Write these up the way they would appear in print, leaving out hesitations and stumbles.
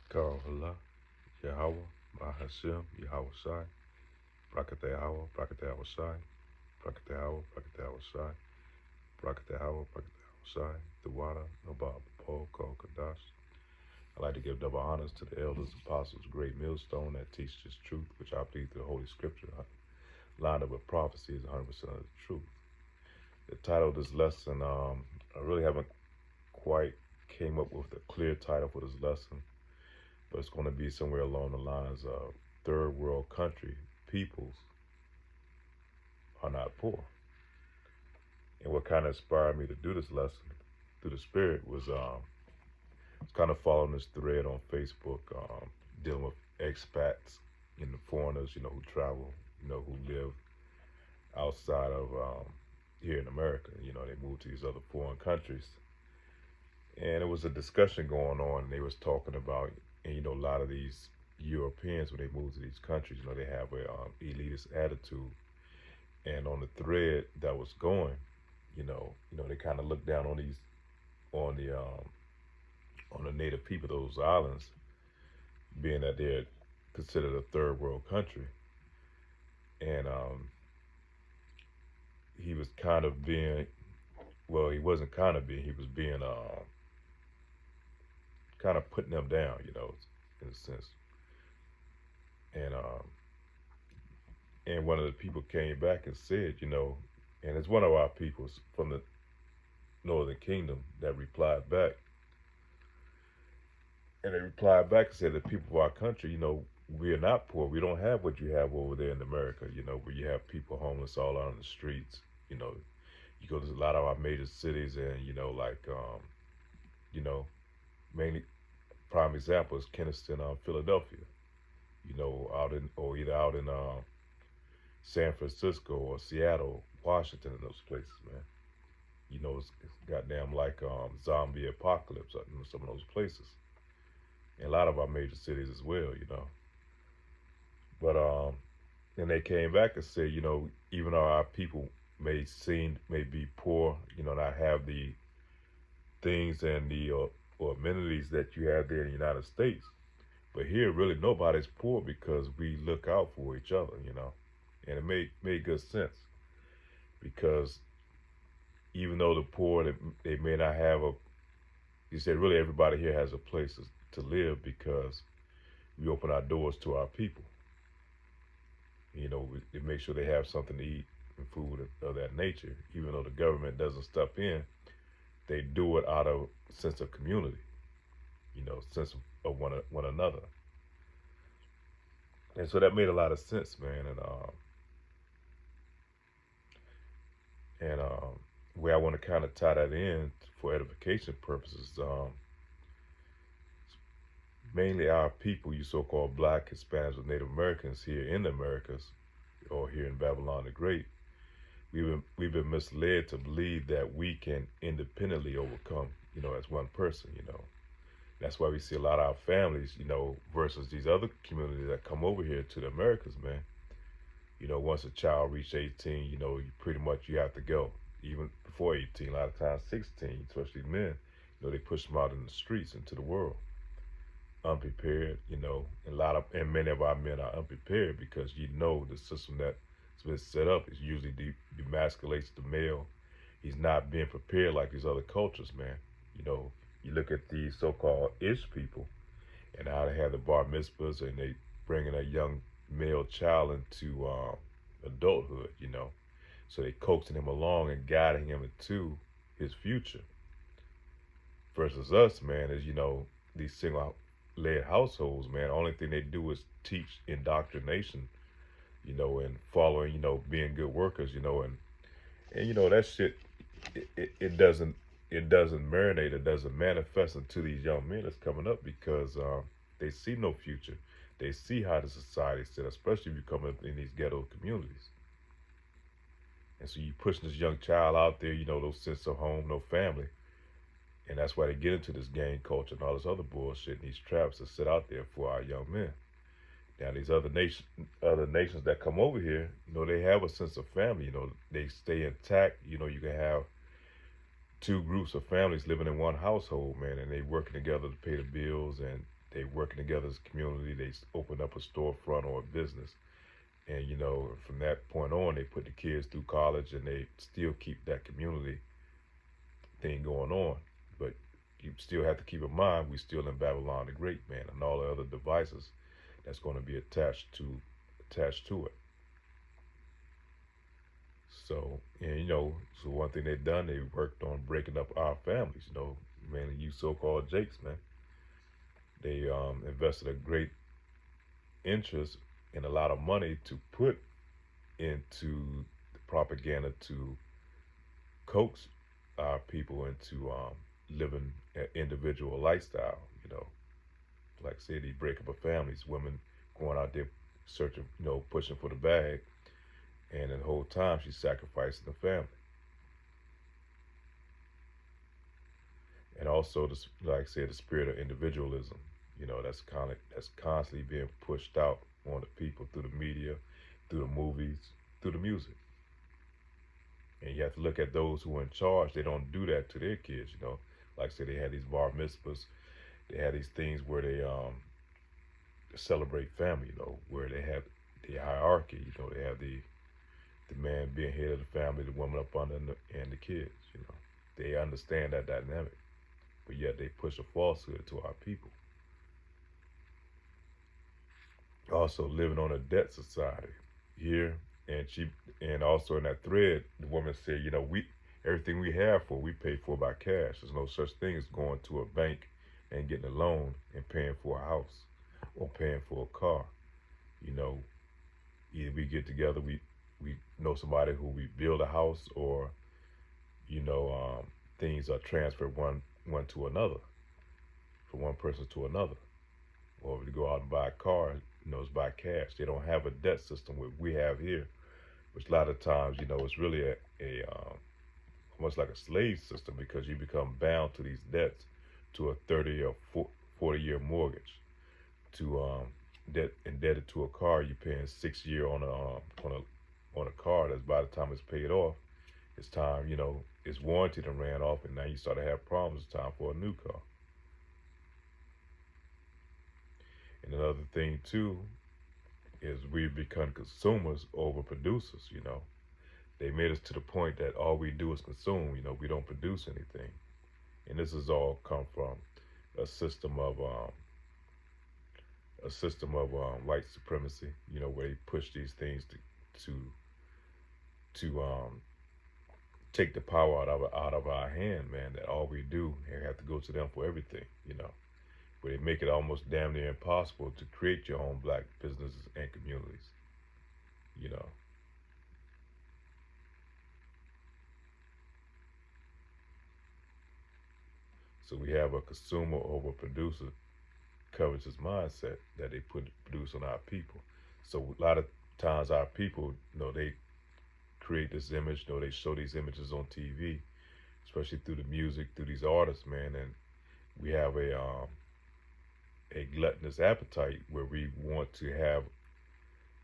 Call Allah, Yahweh, Bahashem, Yahweh Shai, Brakate Yahweh, Brakate Yahweh Shai, Brakate Yahweh, Brakate Yahweh Shai, Brakate Yahweh, Brakate Yahweh Shai, Dewada, Nabab, Paul, Call Kadash. I'd like to give double honors to the elders, apostles, great millstone that teaches truth, which I believe through the Holy Scripture, lined up with prophecy is 100% of the truth. The title of this lesson, I really haven't quite came up with a clear title for this lesson, but it's going to be somewhere along the lines of third world country peoples are not poor. And what kind of inspired me to do this lesson through the spirit was kind of following this thread on Facebook, dealing with expats and the foreigners, who travel, who live outside of here in America. They move to these other foreign countries. And it was a discussion going on, and they was talking about, and a lot of these Europeans, when they move to these countries, they have a elitist attitude. And on the thread that was going, they kind of look down on these, on the native people of those islands, being that they're considered a third world country. And he was kind of being, well, he wasn't kind of being, he was being kind of putting them down, in a sense. And one of the people came back and said, and it's one of our peoples from the Northern Kingdom that replied back. And they replied back and said, the people of our country, we are not poor. We don't have what you have over there in America, where you have people homeless all out on the streets. You go to a lot of our major cities and, mainly prime example is Keneston, Philadelphia, either out in San Francisco or Seattle, Washington, and those places, man. It's goddamn like zombie apocalypse in some of those places. And a lot of our major cities as well, But then they came back and said, even though our people may be poor, not have the things and the or amenities that you have there in the United States, but here really nobody's poor because we look out for each other, and it made good sense because even though the poor they may not have you said really everybody here has a place to live because we open our doors to our people. We make sure they have something to eat and food of that nature. Even though the government doesn't step in, they do it out of a sense of community, sense of one another. And so that made a lot of sense, man. And where I want to kind of tie that in for edification purposes, mainly our people, you so-called Black, Hispanics, or Native Americans here in the Americas, or here in Babylon the Great, we've been misled to believe that we can independently overcome, as one person, That's why we see a lot of our families, versus these other communities that come over here to the Americas, man. Once a child reaches 18, you pretty much you have to go. Even before 18, a lot of times 16, especially men, they push them out in the streets into the world. Unprepared, and many of our men are unprepared because the system that's been set up is usually demasculates the male. He's not being prepared like these other cultures, man. You look at these so-called Ish people and how they have the bar mitzvahs and they bringing a young male child into adulthood, so they coaxing him along and guiding him into his future. Versus us, man, is these single-led households, man. Only thing they do is teach indoctrination, and following, being good workers, and that shit, it doesn't marinate, it doesn't manifest into these young men that's coming up because they see no future. They see how the society is set, especially if you come up in these ghetto communities. And so you pushing this young child out there, no sense of home, no family. And that's why they get into this gang culture and all this other bullshit and these traps that sit out there for our young men. Now these other nations that come over here, they have a sense of family, they stay intact. You can have two groups of families living in one household, man, and they working together to pay the bills and they working together as a community. They open up a storefront or a business, and from that point on, they put the kids through college, and they still keep that community thing going on. But you still have to keep in mind, we still in Babylon the Great, man, and all the other devices that's going to be attached to it. So, and so one thing they've done, they worked on breaking up our families. Mainly you so-called Jakes, man. They invested a great interest and a lot of money to put into the propaganda to coax our people into living an individual lifestyle. Like I said, they break up of families, women going out there searching, pushing for the bag, and the whole time she's sacrificing the family. And also, like I said, the spirit of individualism. That's constantly being pushed out on the people through the media, through the movies, through the music. And you have to look at those who are in charge. They don't do that to their kids. Like I said, they had these bar mitzvahs. They had these things where they celebrate family. Where they have the hierarchy. They have the man being head of the family, the woman up under, and the kids. They understand that dynamic, but yet they push a falsehood to our people. Also, living on a debt society here, and also in that thread, the woman said, we everything we have we pay for by cash. There's no such thing as going to a bank and getting a loan and paying for a house or paying for a car. Either we get together, we know somebody who we build a house, or things are transferred one to another, from one person to another. Or if you go out and buy a car, it's by cash. They don't have a debt system what we have here, which a lot of times, it's really a almost like a slave system, because you become bound to these debts, to a 30 or 40-year mortgage, to debt indebted to a car. You're paying 6 year on a car that's, by the time it's paid off, it's time, its warranty done ran off, and now you start to have problems. It's time for a new car. And another thing too is we've become consumers over producers. They made us to the point that all we do is consume. We don't produce anything, and this has all come from a system of white supremacy. Where they push these things to take the power out of our hand, man. That all we do and have to go to them for everything. Where they make it almost damn near impossible to create your own black businesses and communities. So we have a consumer over producer covetous mindset that they produce on our people. So a lot of times our people, they create this image, they show these images on TV, especially through the music, through these artists, man, and we have a gluttonous appetite where we want to have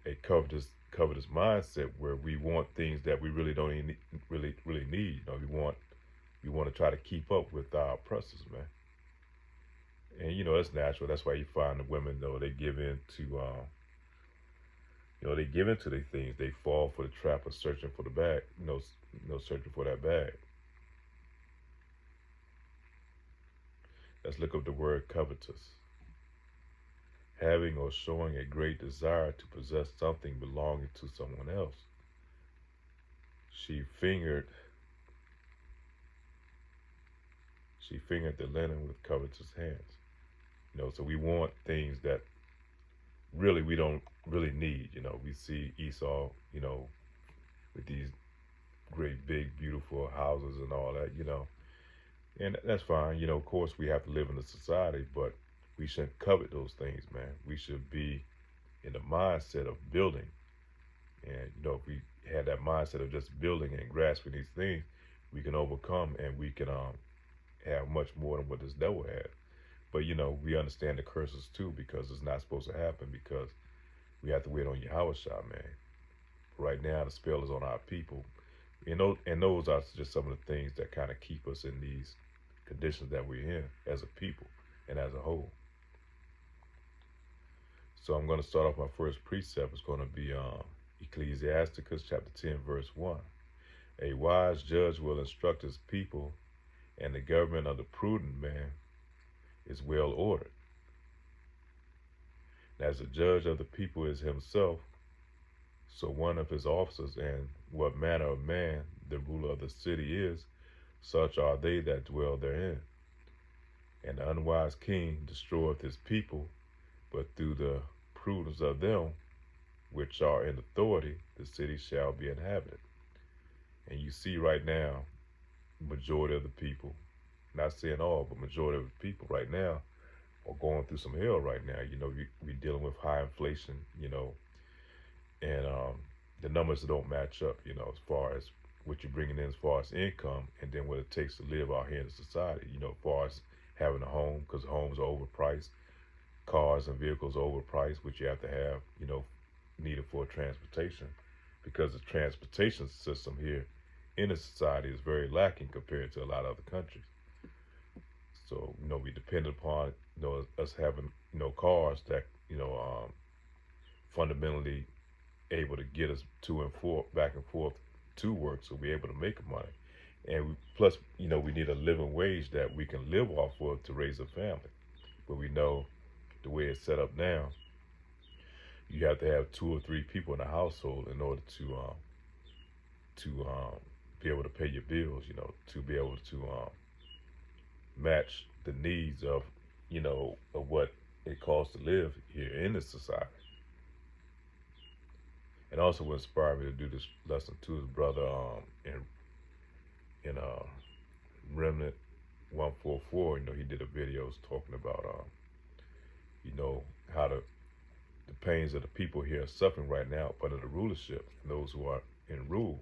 a covetous mindset, where we want things that we really don't even really need. We want to try to keep up with our oppressors, man. And it's natural. That's why you find the women, they give in to they give into their things. They fall for the trap of searching for the bag, searching for that bag. Let's look up the word covetous. Having or showing a great desire to possess something belonging to someone else. She fingered the linen with covetous hands. So we want things that really we don't really need. We see Esau, with these great, big, beautiful houses and all that, and that's fine. Of course we have to live in a society, but we shouldn't covet those things, man. We should be in the mindset of building. And, if we had that mindset of just building and grasping these things, we can overcome, and we can have much more than what this devil had. But, we understand the curses too, because it's not supposed to happen, because we have to wait on Yahushua, man. Right now, the spell is on our people. And those are just some of the things that kind of keep us in these conditions that we're in as a people and as a whole. So I'm going to start off my first precept. It's going to be Ecclesiasticus chapter 10, verse 1. A wise judge will instruct his people, and the government of the prudent man is well ordered. And as the judge of the people is himself, so one of his officers, and what manner of man the ruler of the city is, such are they that dwell therein. And the unwise king destroyeth his people, but through the prudence of them which are in authority, the city shall be inhabited. And you see right now, majority of the people, not saying all, but majority of the people right now are going through some hell right now. We're dealing with high inflation, and the numbers don't match up, as far as what you're bringing in as far as income, and then what it takes to live out here in society, as far as having a home, because homes are overpriced, cars and vehicles are overpriced, which you have to have, needed for transportation, because the transportation system here in the society is very lacking compared to a lot of other countries. So, we depend upon, us having, cars that, fundamentally able to get us back and forth to work, so we're able to make money. And plus, we need a living wage that we can live off of to raise a family. But we know the way it's set up now, you have to have 2 or 3 people in a household in order to be able to pay your bills, to be able to match the needs of, of what it costs to live here in this society. And also what inspired me to do this lesson too is brother in Remnant 144, he did a videos talking about how the pains of the people here are suffering right now under the rulership and those who are in rule.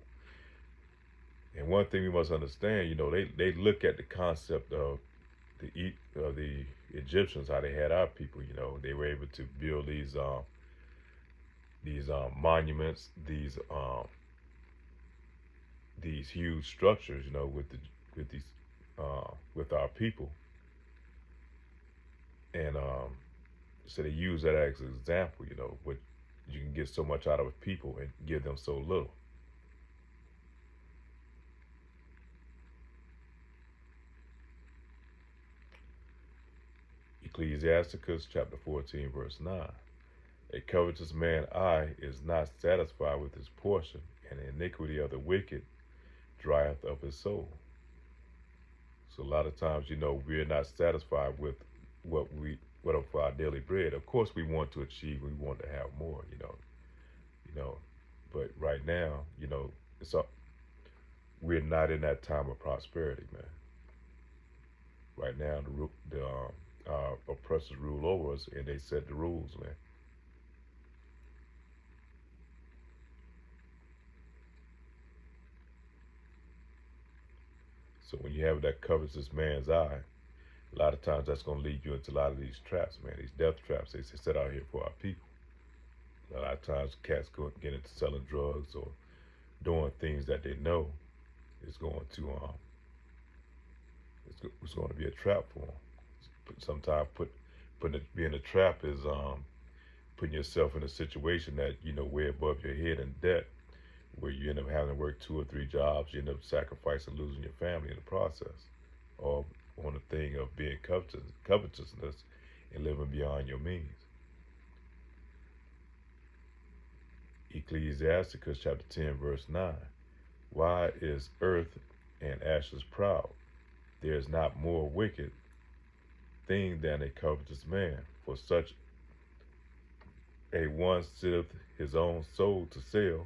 And one thing we must understand, they look at the concept of the Egyptians, how they had our people. They were able to build these monuments, these huge structures, with our people, and so they use that as an example, what you can get so much out of people and give them so little. Ecclesiasticus chapter 14, verse 9. A covetous man is not satisfied with his portion, and the iniquity of the wicked drieth up his soul. So a lot of times, we're not satisfied with what of our daily bread. Of course, we want to achieve, we want to have more, but right now, we're not in that time of prosperity, man. Right now, the oppressors rule over us, and they set the rules, man. So when you have that covetous man's eye, a lot of times that's going to lead you into a lot of these traps, man, these death traps they set out here for our people. A lot of times cats go get into selling drugs or doing things that they know is going to it's going to be a trap for them. Sometimes being a trap is putting yourself in a situation that way above your head in debt, where you end up having to work 2 or 3 jobs. You end up sacrificing, losing your family in the process, or on the thing of being covetousness and living beyond your means. Ecclesiasticus chapter 10, verse 9. Why is earth and ashes proud? There is not more wicked thing than a covetous man, for such a one sitteth his own soul to sell,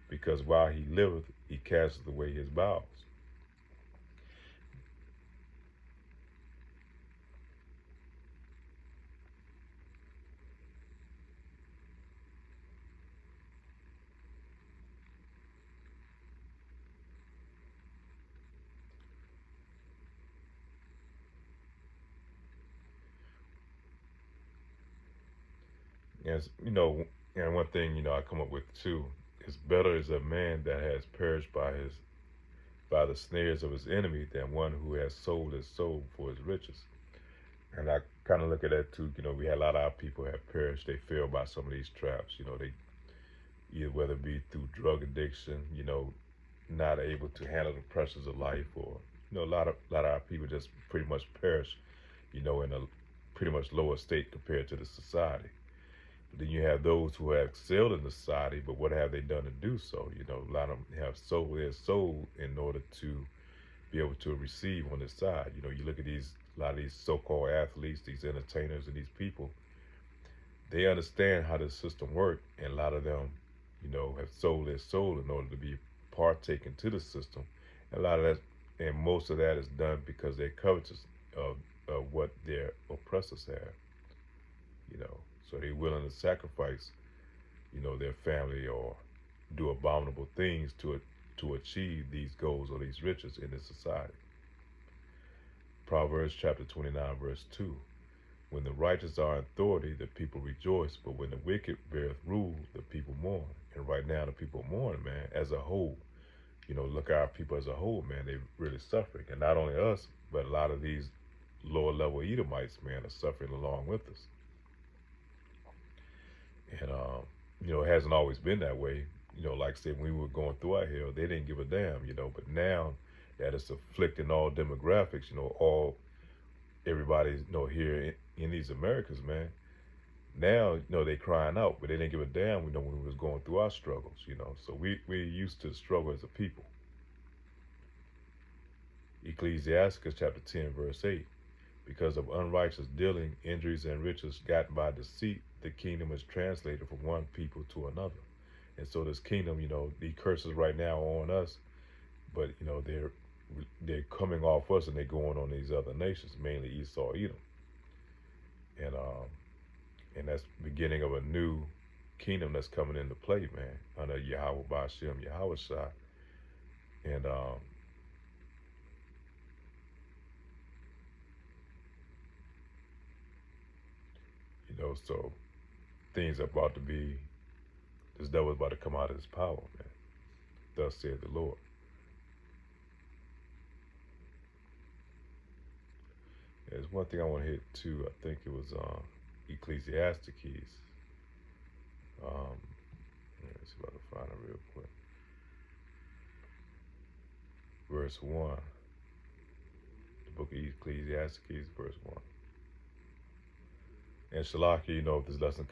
because while he liveth, he casteth away his bowels. As and one thing I come up with too is, better is a man that has perished by the snares of his enemy than one who has sold his soul for his riches. And I kind of look at that too. You know, we had a lot of our people have perished. They fell by some of these traps. You know, they either whether it be through drug addiction, you know, not able to handle the pressures of life, or you know, a lot of our people just pretty much perish. You know, in a pretty much lower state compared to the society. But then you have those who have excelled in the society, but what have they done to do so? You know, a lot of them have sold their soul in order to be able to receive on this side. You know, you look at these a lot of these so-called athletes, these entertainers, and these people. They understand how the system works, and a lot of them, you know, have sold their soul in order to be partaking to the system. And a lot of that, and most of that is done because they're covetous of what their oppressors have. You know, so they're willing to sacrifice, you know, their family or do abominable things to achieve these goals or these riches in this society. Proverbs chapter 29, verse 2. When the righteous are in authority, the people rejoice, but when the wicked beareth rule, the people mourn. And right now, the people mourn, man, as a whole. You know, look at our people as a whole, man, they really suffering. And not only us, but a lot of these lower level Edomites, man, are suffering along with us. And, you know, it hasn't always been that way. You know, like I said, when we were going through our hell, they didn't give a damn, you know, but now that it's afflicting all demographics, you know, everybody, you know, here in these Americas, man. Now, you know, they crying out, but they didn't give a damn, you know, when we was going through our struggles, you know. So we're used to the struggle as a people. Ecclesiasticus chapter 10, verse 8. Because of unrighteous dealing, injuries, and riches gotten by deceit, the kingdom is translated from one people to another. And so this kingdom, you know, the curses right now are on us, but you know, they're coming off us and they're going on these other nations, mainly Esau, Edom. And that's the beginning of a new kingdom that's coming into play, man, under Yahweh Ba'ashem, Yahweh Shai. And you know, so things are about to be, this devil's about to come out of his power, man. Thus said the Lord. There's one thing I want to hit too. I think it was Ecclesiastes. Let's see if I can find it real quick. Verse 1. The book of Ecclesiastes, verse 1. And Shalaki, you know, this lesson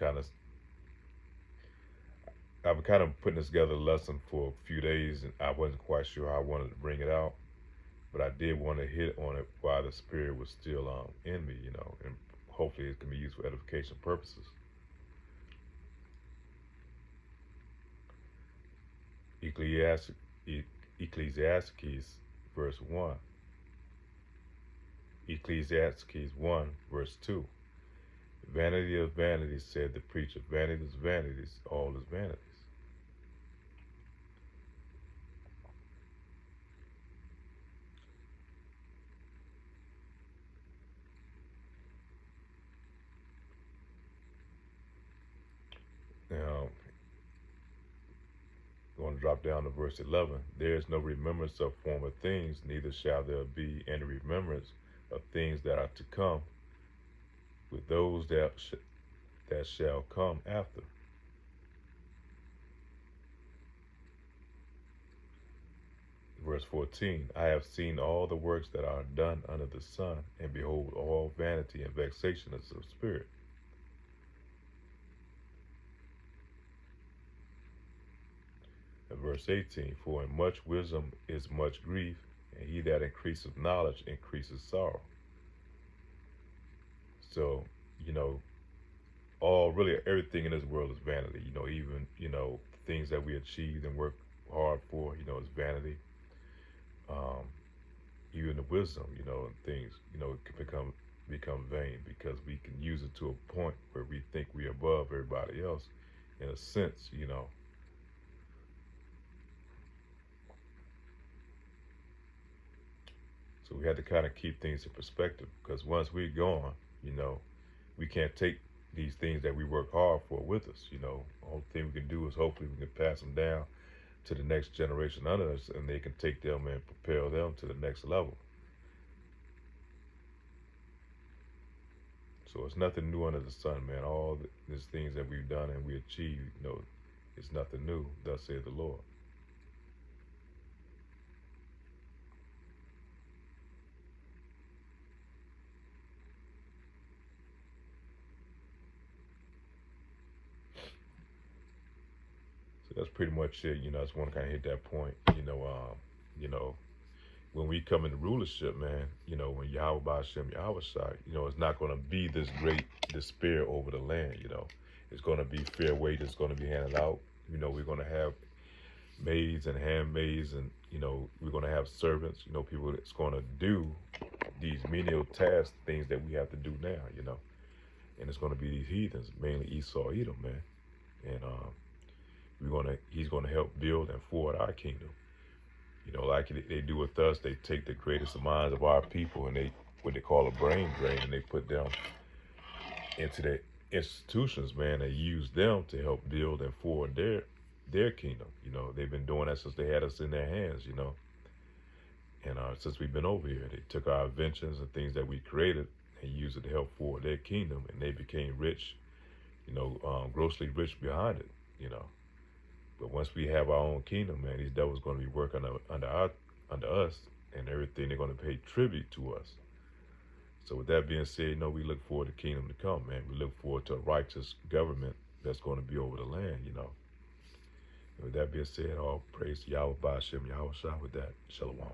I've been kind of putting together a lesson for a few days, and I wasn't quite sure how I wanted to bring it out, but I did want to hit on it while the spirit was still in me, you know, and hopefully it can be used for edification purposes. Ecclesiastes verse 1. Ecclesiastes 1 verse 2. Vanity of vanities, said the preacher. Vanities, vanities, all is vanities. Now, going to drop down to verse 11. There is no remembrance of former things, neither shall there be any remembrance of things that are to come with those that shall come after. Verse 14, I have seen all the works that are done under the sun, and behold, all vanity and vexation is of spirit. And verse 18, for in much wisdom is much grief, and he that increaseth knowledge increases sorrow. So, you know, really everything in this world is vanity. You know, even, you know, things that we achieved and work hard for, you know, is vanity. Even the wisdom, you know, and things, you know, can become vain because we can use it to a point where we think we're above everybody else, in a sense, you know. So we had to kind of keep things in perspective, because once we're gone, you know, we can't take these things that we work hard for with us. You know, the only thing we can do is hopefully we can pass them down to the next generation under us, and they can take them and propel them to the next level. So it's nothing new under the sun, man. All these things that we've done and we achieved, it's nothing new. Thus saith the Lord. So that's pretty much it. I just want to kind of hit that point. You know, when we come into rulership, man, when Yahweh Ba'Shem Yahweh Shai, it's not going to be this great despair over the land. It's going to be fair wage that's going to be handed out. We're going to have maids and handmaids, and we're going to have servants. People that's going to do these menial tasks, things that we have to do now. And it's going to be these heathens, mainly Esau, Edom, man, and he's going to help build and forward our kingdom. Like they do with us, they take the greatest minds of our people and they, what they call a brain drain, and they put them into the institutions, man. They use them to help build and forward their kingdom. They've been doing that since they had us in their hands, and since we've been over here, they took our inventions and things that we created and used it to help forward their kingdom, and they became rich, grossly rich behind it, But once we have our own kingdom, man, these devils going to be working under us, and everything, they're going to pay tribute to us. So with that being said, we look forward to the kingdom to come, man. We look forward to a righteous government that's going to be over the land, And with that being said, all praise to Yahweh Ba'Shem Yahweh Shai with that. Shalom.